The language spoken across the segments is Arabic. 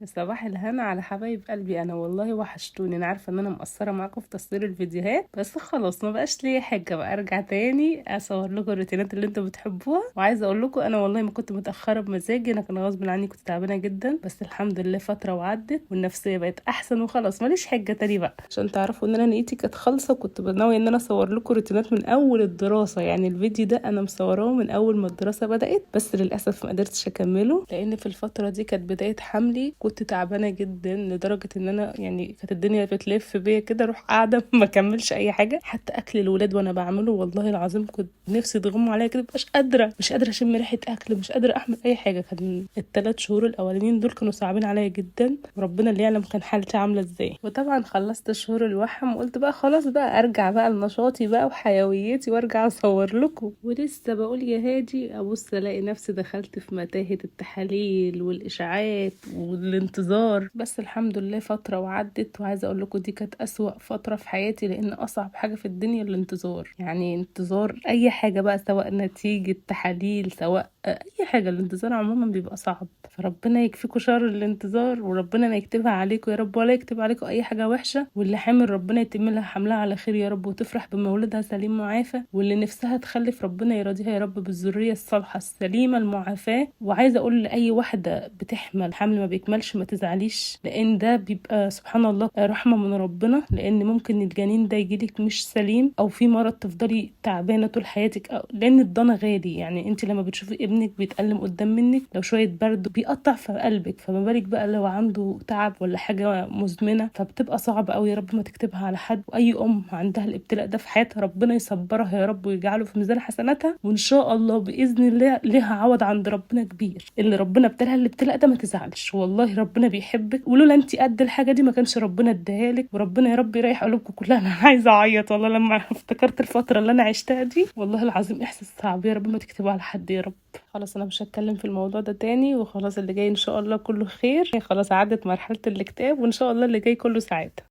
صباح الهنا على حبايب قلبي، انا والله وحشتوني. انا عارفه ان انا مقصره معاكم في تصوير الفيديوهات، بس خلاص ما بقاش ليا حاجه بقى ارجع تاني اصور لكم الروتينات اللي انتوا بتحبوها. وعايزه اقول لكم انا والله ما كنت متاخره بمزاجي، انا كان غصب عني، كنت تعبانه جدا، بس الحمد لله فتره وعدت والنفسيه بقت احسن وخلاص ماليش حاجه تاني بقى، عشان تعرفوا ان انا نيتي كانت خالصه. وكنت ناويه ان انا اصور لكم روتينات من اول الدراسه، يعني الفيديو ده انا مصوراه من اول ما الدراسه بدات، بس للاسف ما قدرتش اكمله لان في الفتره دي كانت بدايه حملي. كنت تعبانه جدا لدرجه ان انا يعني كانت الدنيا بتلف بيا كده، اروح قاعده ما اكملش اي حاجه، حتى اكل الولاد وانا بعمله والله العظيم كنت نفسي تغم عليا كده، مش قادره اشم ريحه اكل، مش قادره اعمل اي حاجه. كان الثلاث شهور الاولانيين دول كانوا صعبين عليا جدا، وربنا اللي يعلم كان حالتي عامله ازاي. وطبعا خلصت شهور الوحم وقلت بقى خلاص بقى ارجع بقى لنشاطي بقى وحيويتي وارجع اصور لكم. ولسه بقول يا هادي ابص الاقي نفسي دخلت في متاهه التحاليل والاشاعات والانتظار. بس الحمد لله فتره وعدت، وعايزه اقول لكم دي كانت اسوأ فتره في حياتي، لان اصعب حاجه في الدنيا الانتظار. يعني انتظار اي حاجه بقى، سواء نتيجه تحاليل سواء اي حاجه، الانتظار عموما بيبقى صعب. فربنا يكفيكوا شر الانتظار، وربنا ما يكتبها عليكم يا رب، ولا يكتب عليكم اي حاجه وحشه. واللي حامل ربنا يتم لها حملها على خير يا رب، وتفرح بمولدها سليم معافى. واللي نفسها تخلف ربنا يرضيها يا رب بالذريه الصالحه السليمه المعافاه. وعايزه اقول لاي واحده بتحمل حمل ما بيكملش ما تزعليش، لان ده بيبقى سبحان الله رحمه من ربنا، لان ممكن الجنين ده يجيلك مش سليم، او في مرض تفضلي تعبانه طول حياتك، أو لان الضنا غالي. يعني انت لما بتشوفي ابنك بيتألم قدام منك، لو شويه برد بيقطع في قلبك، فما بالك بقى لو عنده تعب ولا حاجه مزمنه، فبتبقى صعبه قوي. يا رب ما تكتبها على حد، واي ام عندها الابتلاء ده في حياتها ربنا يصبرها يا رب ويجعله في ميزان حسناتها، وان شاء الله باذن الله ليها عوض عند ربنا كبير. اللي ربنا ابتلاها الابتلاء ده ما تزعلش، والله ربنا بيحبك، ولولا انت قد الحاجه دي ما كانش ربنا اداها لك. وربنا يا رب يريح قلوبكم كلها. انا عايزه اعيط والله لما افتكرت الفتره اللي انا عشتها دي، والله العظيم احساس صعب. يا رب ما تكتبوا على حد يا رب. خلاص انا مش هتكلم في الموضوع ده تاني، وخلاص اللي جاي ان شاء الله كله خير. خلاص عدت مرحله الاكتئاب، وان شاء الله اللي جاي كله سعاده.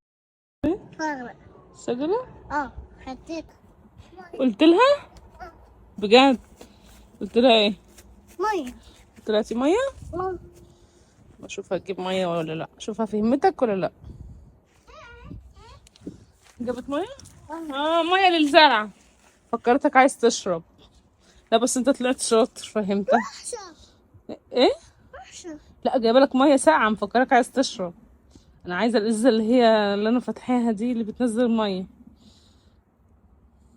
فاغرة. سجله. حطيت قلت لها بجد؟ قلت لها ايه؟ مية. طلعتي ميه؟ اه. اشوفها تجيب ميه ولا لا، اشوفها فهمتك ولا لا. جابت ميه؟ ميه للزرع. فكرتك عايز تشرب. لا بس انت طلعت شاطر فهمتها. وحشة ايه؟ وحشة. لا جايبه لك ميه ساقعه، مفكرك عايز تشرب. انا عايزه الازازه اللي انا فاتحاها دي اللي بتنزل ميه.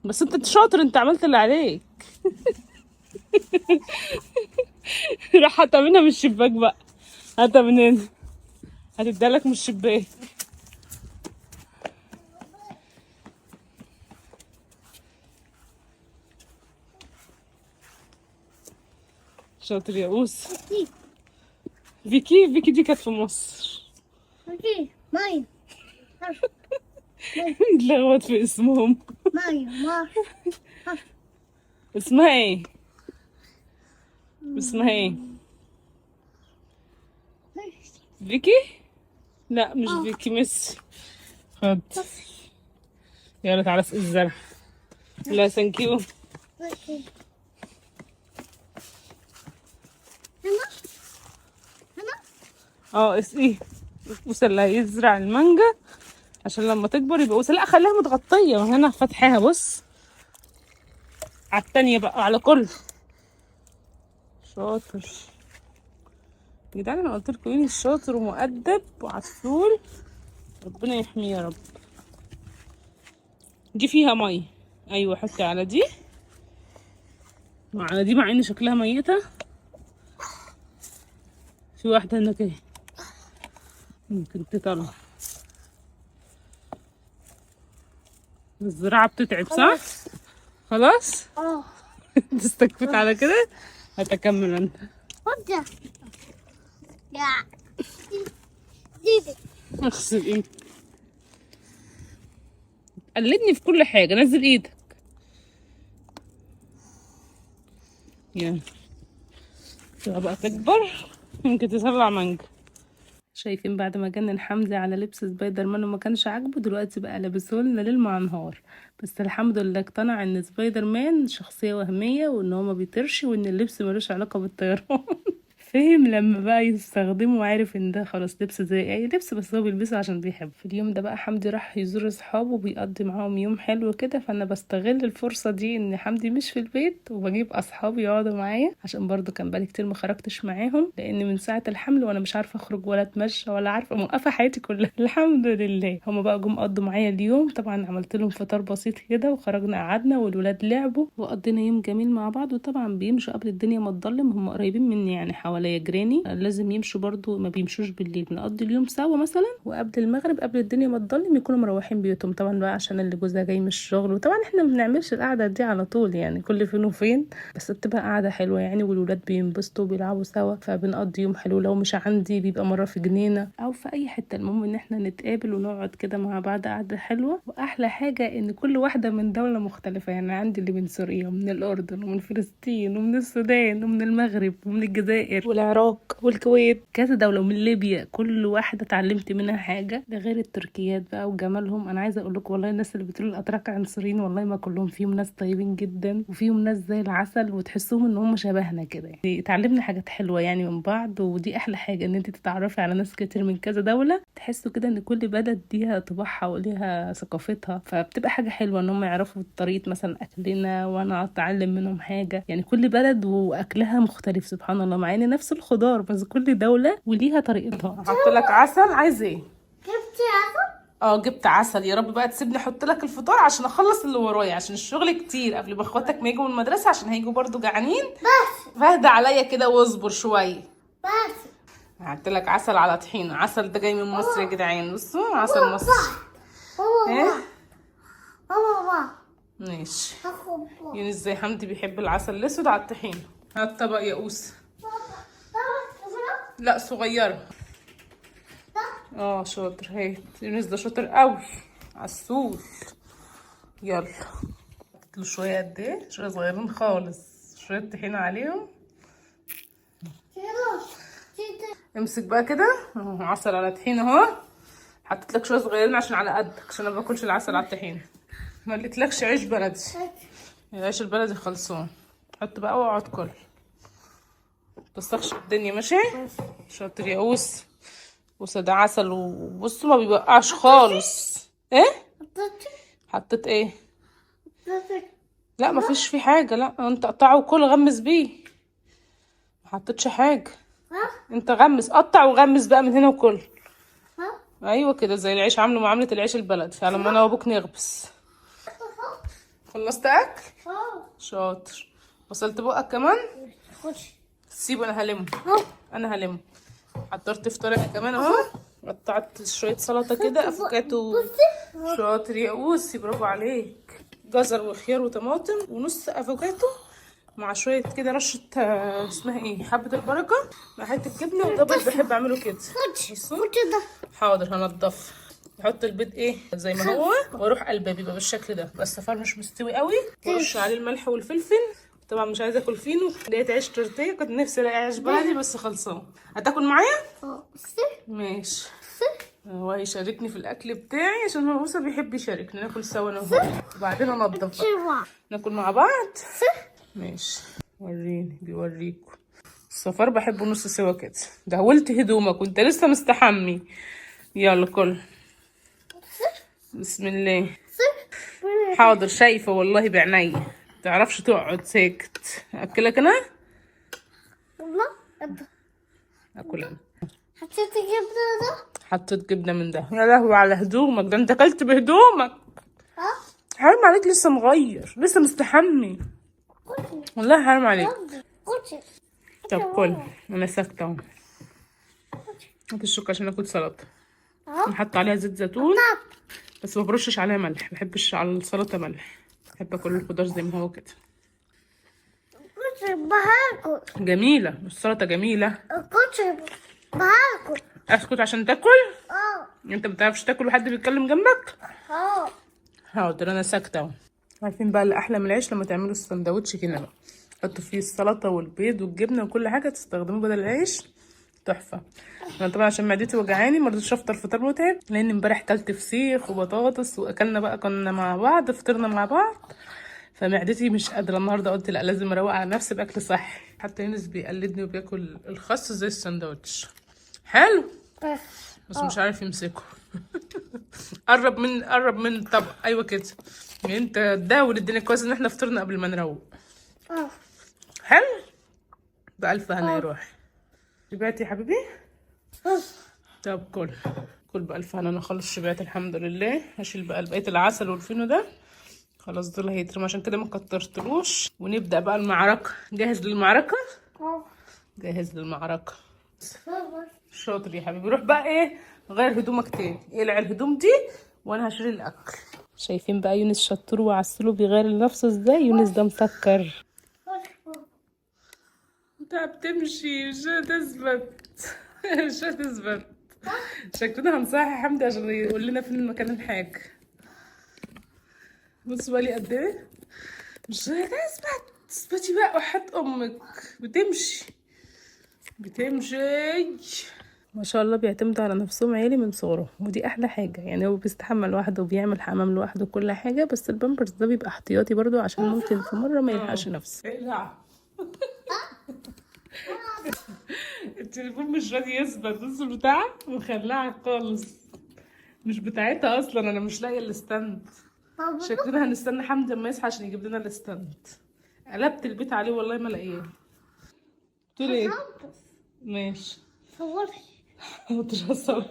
بس انت شاطر، انت عملت اللي عليك. راح هاتها منها من الشباك بقى. هاتها من هنا، هتديها لك من الشباك. شاطر يا اوس. دي فيكي دي كانت في مصر. دي مية. اتلخبط في اسمهم. مية. اسمها ايه؟ اسمها ايه؟ فيكي؟ لا مش فيكي، ميسي. خد. يلا تعالى اسقي الزرع. لا ثانكيو. اسقيه. بص اللي هيزرع المانجا عشان لما تكبر يبقى لا خليها متغطيه، ما هنا فاتحاها. بص على التانية بقى، على كل. شاطر يا جدعان، انا قلت لكم مين الشاطر ومؤدب وعسول. ربنا يحميه يا رب. دي فيها ميه. ايوه حطي على دي، على دي، مع ان شكلها ميته. في واحده هناك اهي ممكن تطلع. الزراعه بتتعب صح؟ خلاص. تستكفيك على كده. هتكمل انت. خد ده. يا دي اغسل ايدك. قلدني في كل حاجه، نزل ايدك. يلا تبقى بقى تكبر ممكن تطلع مانجا. شايفين بعد ما جنن حمزة على لبس سبايدر مان وما كانش عاجبه، دلوقتي بقى لابسه لنا ليل مع نهار. بس الحمد لله اقتنع ان سبايدر مان شخصية وهمية، وان هو ما بيطيرش، وان اللبس ملوش علاقة بالطيران. فهم لما بقى يستخدمه وعارف ان ده خلاص لبس زي اي لبس، بس هو بيلبسه عشان بيحب. في اليوم ده بقى حمدي راح يزور اصحابه وبيقضي معاهم يوم حلو كده، فانا بستغل الفرصه دي ان حمدي مش في البيت وبجيب اصحابي يقعدوا معايا، عشان برضو كان بقالي كتير ما خرجتش معاهم، لان من ساعه الحمل وانا مش عارفه اخرج ولا اتمشى ولا عارفه، موقفه حياتي كلها. الحمد لله هما بقى جم قضوا معايا اليوم. طبعا عملت لهم فطار بسيط كده وخرجنا قعدنا والولاد لعبوا وقضينا يوم جميل مع بعض. وطبعا بيمشوا قبل الدنيا ما تضلم، هم قريبين مني يعني حواليا جيراني، لازم يمشوا برضو، ما بيمشوش بالليل، بنقضي اليوم سوا مثلا، وقبل المغرب قبل الدنيا ما تضلم يكونوا مروحين بيوتهم. طبعا بقى عشان اللي جوزها جاي من الشغل، وطبعا احنا ما بنعملش القعده دي على طول يعني، كل فين وفين، بس بتبقى قعده حلوه يعني، والولاد بينبسطوا وبيلعبوا سوا، فبنقضي يوم حلو. لو مش عندي بيبقى مره في جنينه او في اي حته، المهم ان احنا نتقابل ونقعد كده مع بعض قعده حلوه. واحلى حاجه ان كل واحده من دوله مختلفه، يعني عندي اللي من سوريا ومن الاردن ومن فلسطين ومن السودان ومن المغرب ومن الجزائر والعراق والكويت، كذا دوله، ومن ليبيا. كل واحده اتعلمت منها حاجه، ده غير التركيات بقى وجمالهم. انا عايزه اقول لكم والله الناس اللي بتقول الاتراك عنصريين، والله ما كلهم، فيهم ناس طيبين جدا وفيهم ناس زي العسل وتحسوهم ان هم شبهنا كده يعني. اتعلمنا حاجات حلوه يعني من بعض، ودي احلى حاجه، ان انت تتعرفي على ناس كتير من كذا دوله، تحسوا كده ان كل بلد ليها طباعها وليها ثقافتها، فبتبقى حاجه حلوه ان هم يعرفوا طريقه مثلا اكلنا وانا اتعلم منهم حاجه يعني. كل بلد واكلها مختلف سبحان الله، مع ان نفس الخضار بس كل دوله وليها طريقتها. احط لك عسل، عايز ايه؟ جبتي عسل؟ جبت عسل. يا رب بقى تسيبني احط لك الفطار عشان اخلص اللي ورايا، عشان الشغل كتير قبل ما اخواتك ما يجوا من المدرسه، عشان هيجوا برضو جعانين. بس فاهدى عليا كده واصبر شويه. بس هحط لك عسل على طحينه. عسل ده جاي من مصر يا جدعان، بصوا عسل مصر. ماما ايه ماما ماشي. هاخد يونس زي حمدي بيحب العسل الاسود على الطحينه. هات طبق يا اوس. لا صغيره. شاطر. هات يونس ده شاطر قوي عسول. يلا حطيت له شويه، قد ايه؟ شويه صغيرين خالص، شويه طحينه عليهم. امسك بقى كده اهو، عسل على طحينه اهو. حطيت لك شويه صغيرين عشان على قدك، عشان انا ما باكلش العسل على الطحينه. ما قلتلكش عيش بلدي، العيش البلدي خلصان. حط بقى واقعد كل، متوسخش الدنيا. ماشي شاطر يا اوس. اوس ده عسل، وبصوا ما بيبقعش خالص. ايه حطيت ايه؟ لا ما فيش فيه حاجه، لا انت قطعه وكل غمس بيه، ما حطيتش حاجه. انت غمس، قطع وغمس بقى من هنا وكل. ايوه كده زي العيش، عامله معامله العيش البلدي، فلما انا وابوك نغبس. خلصت اكل؟ شاطر. وصلت بقك كمان؟ سيبه انا هلمه. انا هلمه. حضرت فطار انا كمان اهو. قطعت شويه سلطه كده، افوكاتو. شاطر يا اوسي، برافو عليك. جزر وخيار وطماطم ونص افوكاتو مع شويه كده رشه اسمها ايه، حبه البركه، مع حته جبنه ودبل. بحب اعمله كده. حاضر هنضفه. احط البيض ايه زي ما هو، واروح قلبه بيبقى بالشكل ده، بس الفار مش مستوي قوي، وارش عليه الملح والفلفل. طبعا مش عايزه اكل فينو، لقيت عيش تورتيه، كنت نفسي الاقي عيش بلدي بس خلصان. هتاكل معايا؟ ماشي. هو هيشاركني في الاكل بتاعي عشان هو موسى بيحب يشاركني، ناكل سوا انا وهو، وبعدين انضف بقى. ناكل مع بعض. ماشي. وريني بيوريكوا الصفار بحبه نص سوا كده. دهولت هدومك وانت لسه مستحمي. يلا كل. بسم الله. حاضر شايفه والله بعيني. متعرفش تقعد ساكت. اكلك انا؟ اكل انا. حطيت جبنة ده؟ حطيت جبنه من ده. يا لهوي على هدومك، ده انت اكلت بهدومك. حرام عليك، لسه مغير، لسه مستحمي. والله حرام عليك. طب كل، انا ساكته اهو. هات الشوكه عشان اكل سلطه. نحط عليها زيت زيتون بس ما برشش عليها ملح، ما بحبش على السلطه ملح، بحب اكل الخضار زي ما هو كده. بهاكل. جميله السلطه جميله. بهاكل. اسكت عشان تاكل. انت ما بتعرفش تاكل وحد بيتكلم جنبك. حاضر انا ساكته اهو. عارفين بقى اللي احلى من العيش لما تعملوا السندوتش كده بقى، حطوا فيه السلطه والبيض والجبنه وكل حاجه تستخدموه بدل العيش، تحفه. انا طبعا عشان معدتي وجعاني ما رضيتش افطر فطار متعب، لان امبارح كلت فسيخ وبطاطس واكلنا بقى، كنا مع بعض فطرنا مع بعض، فمعدتي مش قادره النهارده. قلت لا لازم اروق على نفسي باكل صحي. حتى يونس بيقلدني وبياكل الخس زي السندوتش. حلو بس مش عارف يمسكه. قرب من طب ايوه كده. يعني انت داول الدنيا كويس ان احنا فطرنا قبل ما نروق. حلو بألف هنا يروح. شبعتي يا حبيبي؟ طب كل بألف هنا. انا خلص شبعت الحمد لله. هشيل بقى بقية العسل والفينو ده، خلاص دول هيترموا عشان كده ما كترتلوش. ونبدأ بقى المعركة. جاهز للمعركة؟ جاهز للمعركة. شاطر يا حبيبي. روح بقى ايه غير هدومك تاني، اقلع الهدوم دي وانا هشيل الاكل. شايفين بقى يونس شطور وعسله بيغير لنفسه ازاي. يونس ده مسكر. انت بتمشي مش هتثبت. مش هتثبت. شكلنا هنصحي حمدي عشان يقول لنا فين مكان الحاجة. بص بقى لي قد ايه. مش هتثبت. اثبتي بقى وحياة امك. بتمشي. ما شاء الله بيعتمدوا على نفسهم عيالي من صغرهم، ودي احلى حاجه. يعني هو بيستحمل لوحده وبيعمل حمام لوحده كل حاجه، بس البامبرز ده بيبقى احتياطي برضو عشان ممكن في مره ما يلحقش نفسه. اقلع. التليفون مش راضي يثبت. بص بتاعها مخلعه خالص، مش بتاعتها اصلا. انا مش لاقيه الاستند. شكلنا هنستنى حمدي اما يصحى عشان يجيب لنا الاستند. قلبت البيت عليه والله ما لاقيه. تقول ايه؟ ماشي صوري. مترصر.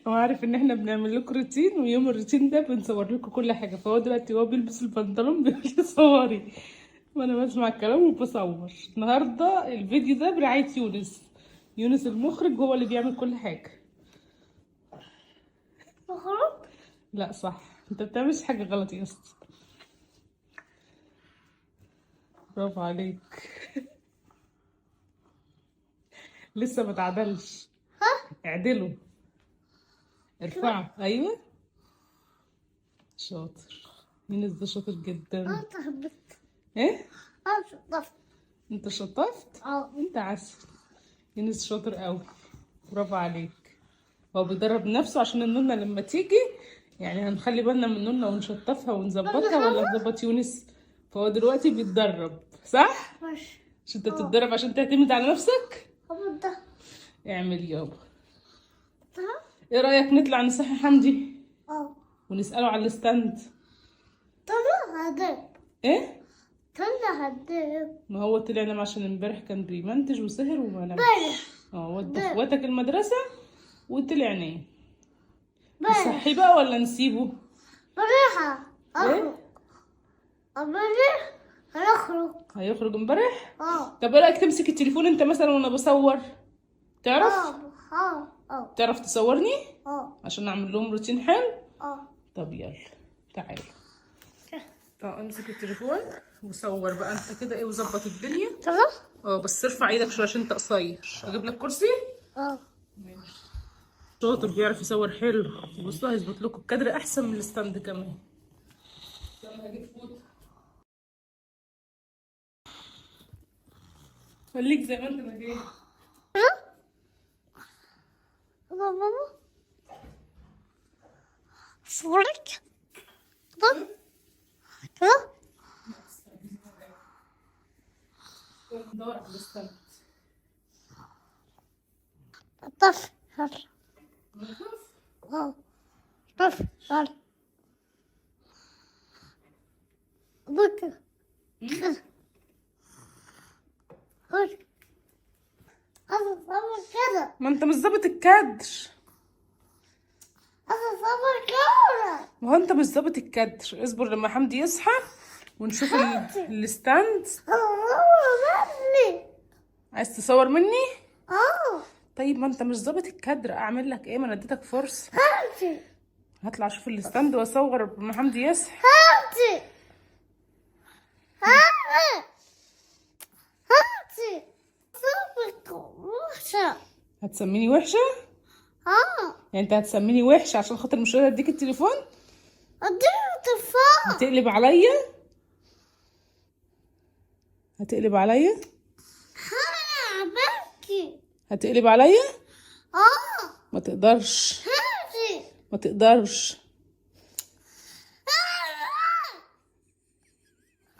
هو عارف ان احنا بنعمل لكم روتين، ويوم الروتين ده بنصور لكم كل حاجه. فهو دلوقتي هو بيلبس البنطلون بيقول لي صوري، وانا بسمع الكلام وبصور. النهارده الفيديو ده برعايه يونس. يونس المخرج هو اللي بيعمل كل حاجه. مخرج؟ لا صح، انت بتعملش حاجه غلط يا اسطى. برافو عليك. لسه ما اتعدلش. اعدله. ارفعه. ايوه شاطر. يونس ده شاطر جدا. انت حبيت. ايه؟ انا شطفت. انت شطفت؟ انت عسل. يونس شاطر قوي. برافو عليك. هو بيدرب نفسه عشان النونة لما تيجي. يعني هنخلي بالنا من النونة ونشطفها ونظبطها ولا نظبط يونس. فهو دلوقتي بيتدرب صح؟ ماشي. مش انت بتتدرب عشان تعتمد على نفسك؟ ابو ده. اعمل يابا. تمام. ايه رأيك نطلع نصحي حمدي ونسأله على الستاند؟ طلع هدب. ايه؟ طلع هدب. ما هو طلع نام عشان امبارح كان بيمنتج وسهر وما نامش. ودى اخواتك المدرسة وطلع نام. نصحي بقى ولا نسيبه؟ بريحة. اخرج. امبارح هنخرج. هيخرج امبارح؟ طب ايه رايك تمسك التليفون انت مثلا وانا بصور؟ تعرف؟ تعرف تصورني؟ عشان اعمل لهم روتين حلو؟ طب يلا تعالى. امسك التليفون وصور بقى انت كده ايه وظبط الدنيا. تمام. بس ارفع ايدك شويه عشان انت قصير. اجيب لك كرسي؟ ماشي. شاطر بيعرف يصور حلو. بصوا هيظبط لكم الكادر احسن من الستاند كمان. يلا هجيب فوطه. خليك زي ما انت ما جاي. ماما صورك. ندور على الستاند. طف. طف. بكر. خش. انا صور كده. ما انت مش ظابط الكادر. انا صور كده. ما هو انت مش ظابط الكادر. اصبر لما حمدي يصحى ونشوف الستاند. عايز تصور مني؟ طيب ما انت مش ظابط الكادر. اعمل لك ايه؟ ما انا اديتك فرصه. هطلع اشوف الستاند واصور لما حمدي يصحى. هتسميني وحشه؟ يعني انت هتسميني وحشه عشان خاطر مش راضي اديك التليفون؟ هتقلب عليا؟ هتقلب عليا؟ هتقلب عليا؟ ما تقدرش. ما تقدرش.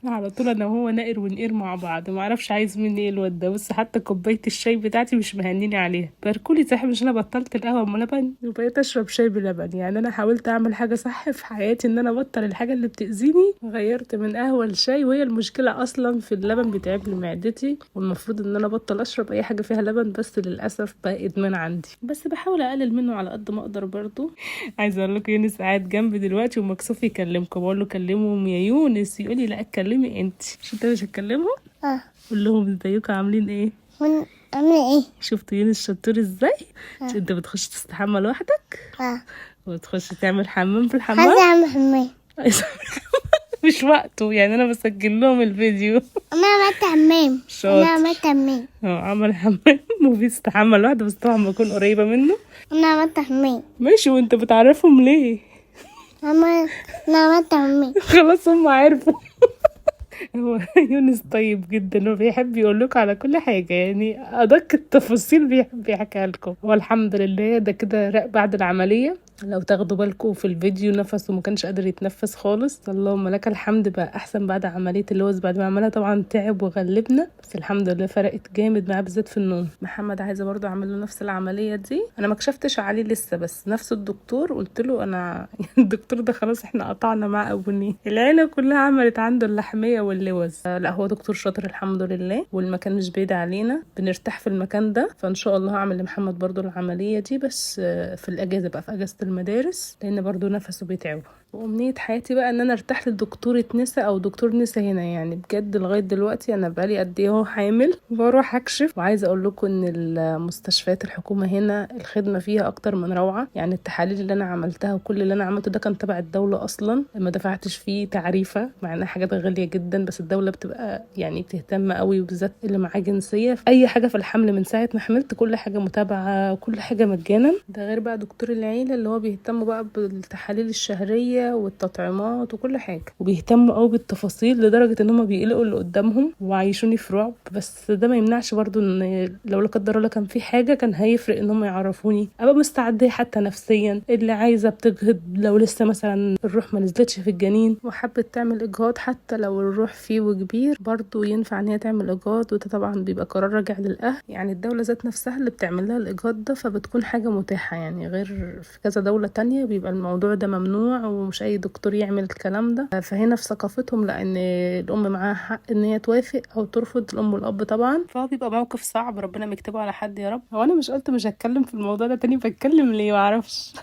على طول انا وهو نقر ونقر مع بعض، ما اعرفش عايز مني ايه الواد ده. بس حتى كوبايه الشاي بتاعتي مش مهنيني عليها، باركولي صح. مش انا بطلت القهوه ام لبن وبقيت اشرب شاي بلبن. يعني انا حاولت اعمل حاجه صح في حياتي، ان انا ابطل الحاجه اللي بتاذيني، غيرت من قهوه لشاي. وهي المشكله اصلا في اللبن، بيتعب لي معدتي، والمفروض ان انا ابطل اشرب اي حاجه فيها لبن، بس للاسف بقى ادمان عندي. بس بحاول اقلل منه على قد ما اقدر برضو. عايزه اقول لكم يونس قاعد جنبي دلوقتي ومكسوف يكلمكم. بقول له كلمهم يا يونس، يقول لي لا اتكلمي انت. مش انت مش هتكلمهم؟ اه قول لهم ازيكم عاملين ايه. من عاملة ايه؟ شفتوا يونس شطور ازاي؟ مش انت بتخش تستحمى لوحدك اه وتخش تعمل حمام في الحمام؟ عايزة اعمل حمام. مش وقته يعني، انا بسجل لهم الفيديو. انا عملت حمام. شاطر. انا عملت حمام. عمل حمام وبيستحمى لوحده، بس طبعا بكون قريبه منه. انا عملت حمام. ماشي، وانت بتعرفهم ليه؟ انا عملت حمام. خلاص هم عرفوا. هو يونس طيب جدا وبيحب يقول لكم على كل حاجة، يعني أدق التفاصيل بيحب يحكيها لكم. والحمد لله ده كده بعد العملية. لو تاخدوا بالكم في الفيديو نفسه ما كانش قادر يتنفس خالص. اللهم لك الحمد، بقى احسن بعد عمليه اللوز. بعد ما عملها طبعا تعب وغلبنا، بس الحمد لله فرقت جامد معاه بالذات في النوم. محمد عايزه برضو اعمل له نفس العمليه دي. انا ما كشفتش عليه لسه، بس نفس الدكتور قلت له انا الدكتور ده خلاص احنا قطعنا مع ابونيه. العيله كلها عملت عنده اللحميه واللوز. لا هو دكتور شاطر الحمد لله، والمكان مش بعيد علينا، بنرتاح في المكان ده. فان شاء الله هعمل لمحمد برضو العمليه دي، بس في الاجازه بقى، في اجازه المدارس، لان برضو نفسه بيتعبه. وامنيه حياتي بقى ان انا ارتاح لدكتوره نسا او دكتور نسا هنا. يعني بجد لغايه دلوقتي انا بقالي قد ايه اهو حامل بروح اكشف. وعايزه اقول لكم ان المستشفيات الحكومه هنا الخدمه فيها اكتر من روعه. يعني التحاليل اللي انا عملتها وكل اللي انا عملته ده كان تبع الدوله اصلا، ما دفعتش فيه تعريفه، مع انها حاجات غاليه جدا. بس الدوله بتبقى يعني بتهتم قوي، وبالذات اللي معاه جنسيه. في اي حاجه في الحمل من ساعه ما حملت كل حاجه متابعه، كل حاجه مجانا. ده غير بقى دكتور العيله اللي هو بيهتم بقى بالتحاليل الشهريه والتطعيمات وكل حاجه، وبيهتموا قوي بالتفاصيل لدرجه ان هم بيقلقوا اللي قدامهم وعايشوني في رعب. بس ده ما يمنعش برضو ان لو لا قدر الله كان في حاجه كان هيفرق ان هم يعرفوني، ابقى مستعده حتى نفسيا. اللي عايزه بتجهض لو لسه مثلا الروح ما نزلتش في الجنين وحبت تعمل اجهاض، حتى لو الروح فيه وكبير برضو ينفع ان هي تعمل اجهاض. وده طبعا بيبقى قرار راجع للاهل، يعني الدوله ذات نفسها اللي بتعمل لها الاجهاض ده، فبتكون حاجه متاحه. يعني غير في كذا دوله تانية بيبقى الموضوع ده ممنوع، ومش اي دكتور يعمل الكلام ده. فهنا في ثقافتهم لان الام معاها حق ان هي توافق او ترفض، الام والاب طبعا. فهو بيبقى موقف صعب، ربنا ما يكتبه على حد يا رب. هو انا مش قلت مش هتكلم في الموضوع ده تاني؟ بتكلم ليه معرفش.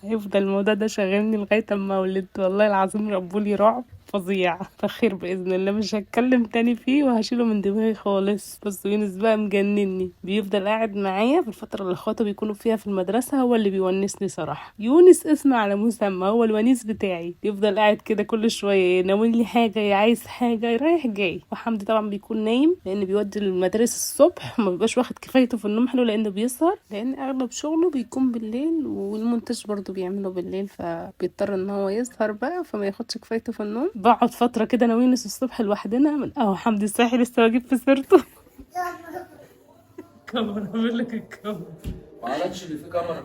هيفضل الموضوع ده شاغلني لغايه اما ولدت. والله العظيم ربولي رعب فظيع. فخير باذن الله، مش هتكلم تاني فيه وهشيله من دماغي خالص. بس يونس بقى مجنني، بيفضل قاعد معايا في الفتره اللي اخواته بيكونوا فيها في المدرسه. هو اللي بيونسني صراحه. يونس اسم على مسمى، هو الونيس بتاعي. يفضل قاعد كده كل شويه يناول لي حاجه، يا عايز حاجه، رايح جاي. وحمدي طبعا بيكون نايم لان بيودي المدارس الصبح، ما بيبقاش واخد كفايته في النوم حلو لانه بيسهر، لان اغلب شغله بيكون بالليل، والمونتاج برضو بيعمله بالليل، فبيضطر ان هو يسهر بقى، فما ياخدش كفايته في النوم. بقعد فتره كده انا ويونس الصبح لوحدنا من حمدي الصاحي لسه بجيب في سيرته. كاميرا، بقول لك الكاميرا. ما اعرفش اللي فيه كاميرا،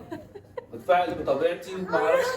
بتفاعل بطبيعتي ما اعرفش.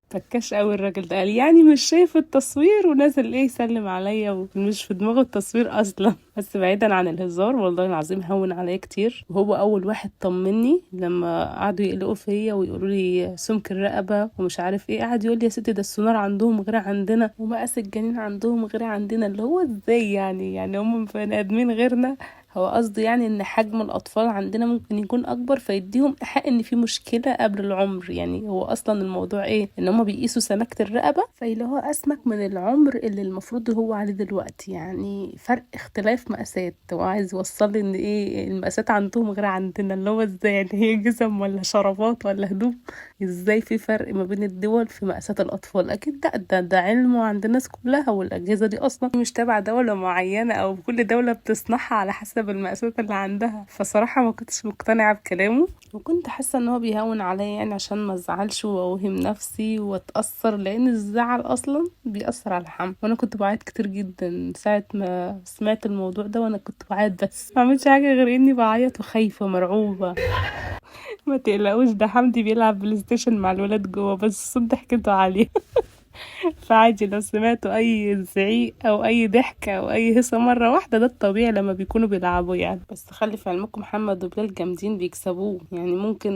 فكاش قوي الراجل ده، قال يعني مش شايف التصوير ونازل ايه يسلم عليا، ومش في دماغه التصوير اصلا. بس بعيدا عن الهزار، والله العظيم هون عليا كتير. وهو اول واحد طمني لما قعدوا يقلقوا فيا ويقولوا لي سمك الرقبه ومش عارف ايه. قعد يقول لي يا ستي ده السونار عندهم غير عندنا، ومقاس الجنين عندهم غير عندنا. اللي هو ازاي يعني هم بني ادمين غيرنا؟ هو قصدي يعني ان حجم الاطفال عندنا ممكن يكون اكبر، فيديهم ايحاء ان في مشكله قبل العمر. يعني هو اصلا الموضوع ايه، ان هم بيقيسوا سمكه الرقبه، فاللي هو اسمك من العمر اللي المفروض هو عليه دلوقتي. يعني فرق اختلاف مقاسات. هو عايز يوصل لي ان ايه المقاسات عندهم غير عندنا. اللي هو ازاي يعني؟ هي جزم ولا شرابات ولا هدوم؟ ازاي في فرق ما بين الدول في مقاسات الاطفال؟ اكيد ده علم عند الناس كلها. والاجهزه دي اصلا مش تبع دوله معينه، او كل دوله بتصنعها على حسب المقاسات اللي عندها. فصراحه ما كنتش مقتنعه بكلامه، وكنت حاسه ان هو بيهون عليا يعني عشان ما ازعلش واوهم نفسي واتاثر، لان الزعل اصلا بيأثر على الحمل. وانا كنت بعيط كتير جدا ساعه ما سمعت الموضوع ده، وانا كنت بعيط بس ما عملتش حاجه غير اني بعيط وخايفه مرعوبه. ما تقلقوش، ده حمدي بيلعب بلاي ستيشن مع الولاد جوه، بس الصوت ضحكته عليه. فعادي لو سمعتوا اي زعيق او اي ضحكة او اي هيصة مرة واحدة، ده الطبيعي لما بيكونوا بيلعبوا يعني. بس خلي في علمكم محمد وبلال جامدين بيكسبوه، يعني ممكن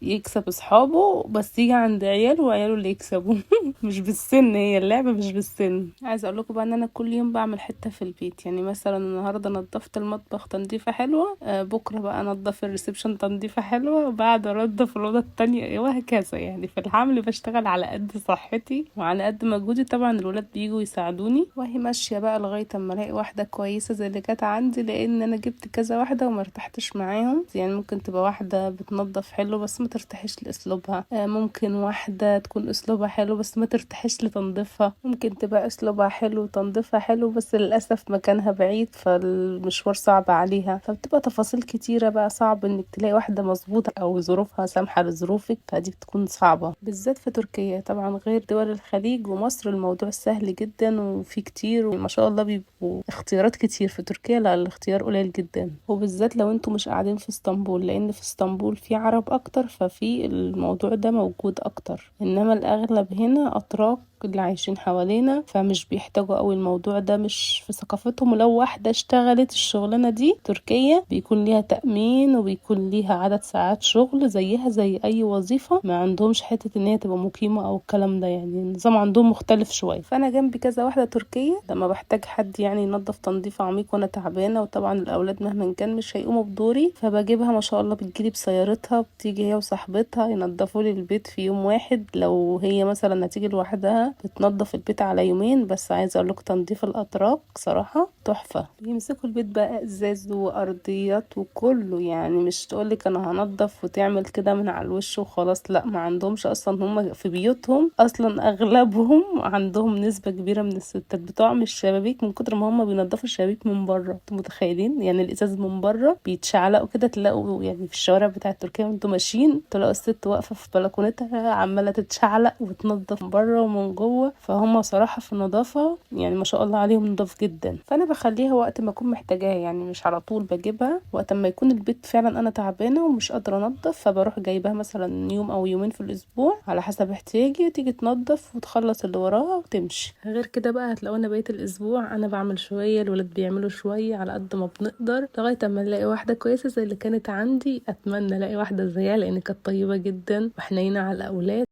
يكسب اصحابه بس يجي عند عياله وعياله اللي يكسبوه. مش بالسن، هي اللعبة مش بالسن. عايزة اقول لكم بقى ان انا كل يوم بعمل حتة في البيت، يعني مثلا النهاردة نظفت المطبخ تنظيفة حلوة، بكرة بقى انضف الريسبشن تنظيفة حلوة، وبعد انضف الأوضة التانية، وهكذا. يعني في الحمل بشتغل على قد صحتي وعلى قد مجهودي. طبعا الولاد بيجوا يساعدوني، وهي ماشية بقى لغاية اما الاقي واحدة كويسة زي اللي كانت عندي، لان انا جبت كذا واحدة وما ارتحتش معاهم. يعني ممكن تبقى واحدة بتنظف حلو بس ما ترتاحش لاسلوبها، ممكن واحدة تكون اسلوبها حلو بس ما ترتاحش لتنظيفها، ممكن تبقى اسلوبها حلو وتنظيفها حلو بس للاسف مكانها بعيد فالمشوار صعب عليها، فبتبقى تفاصيل كتيرة بقى، صعب انك تلاقي واحدة مظبوطة او ظروفها سامحة لظروفك، فدي بتكون صعبة بالذات في تركيا. طبعا غير دول الخليج ومصر الموضوع سهل جدا وفي كتير، وما شاء الله بيبقوا اختيارات كتير. في تركيا لا، الاختيار قليل جدا، وبالذات لو انتوا مش قاعدين في اسطنبول، لان في اسطنبول في عرب اكتر، ففي الموضوع ده موجود اكتر. انما الاغلب هنا اتراك اللي عايشين حوالينا، فمش بيحتاجوا قوي الموضوع ده، مش في ثقافتهم. ولو واحدة اشتغلت الشغلانة دي تركيا بيكون ليها تأمين وبيكون ليها عدد ساعات شغل زيها زي اي وظيفة، ما عندهمش حتة ان هي تبقى مقيمة او الكلام ده، يعني النظام عندهم مختلف شوية. فانا جنبي كذا واحدة تركية، لما بحتاج حد يعني ينظف تنظيف عميق وانا تعبانة، وطبعا الاولاد مهما كان مش هيقوموا بدوري، فبجيبها ما شاء الله بتجيلي بسيارتها، بتيجي هي وصاحبتها ينظفوا لي البيت في يوم واحد. لو هي مثلا هتيجي لوحدها بتنظف البيت على يومين بس. عايزه اقول لكم تنظيف الاتراك صراحه تحفه، بيمسكوا البيت بقى ازاز وارضيات وكله، يعني مش تقولك انا هنظف وتعمل كده من على الوش وخلاص، لا، ما عندهمش اصلا. هم في بيوتهم اصلا اغلبهم عندهم نسبه كبيره من الستات بتوع من الشبابيك من كتر ما هم بينظفوا الشبابيك من بره. انتوا متخيلين؟ يعني الازاز من بره بيتشعلقوا كده، تلاقوا يعني في الشوارع بتاعه تركيا وانتوا ماشيين تلاقوا الست واقفه في بلكونتها عماله تتشعلق وتنظف من بره ومن جوه. فهم صراحه في النظافه يعني ما شاء الله عليهم نضاف جدا. فانا بخليها وقت ما اكون محتاجاها، يعني مش على طول بجيبها، وقت ما يكون البيت فعلا انا تعبانه ومش قادره انظف فبروح جايبها مثلا يوم او يومين في الاسبوع على حسب احتياجي، تيجي تنظف وتخلص اللي وراها وتمشي. غير كده بقى هتلاقونا بقيه الاسبوع انا بعمل شويه، الولاد بيعملوا شويه، على قد ما بنقدر لغايه اما نلاقي واحده كويسه زي اللي كانت عندي. اتمنى الاقي واحده زيها لان كانت طيبه جدا وحنينه على الاولاد.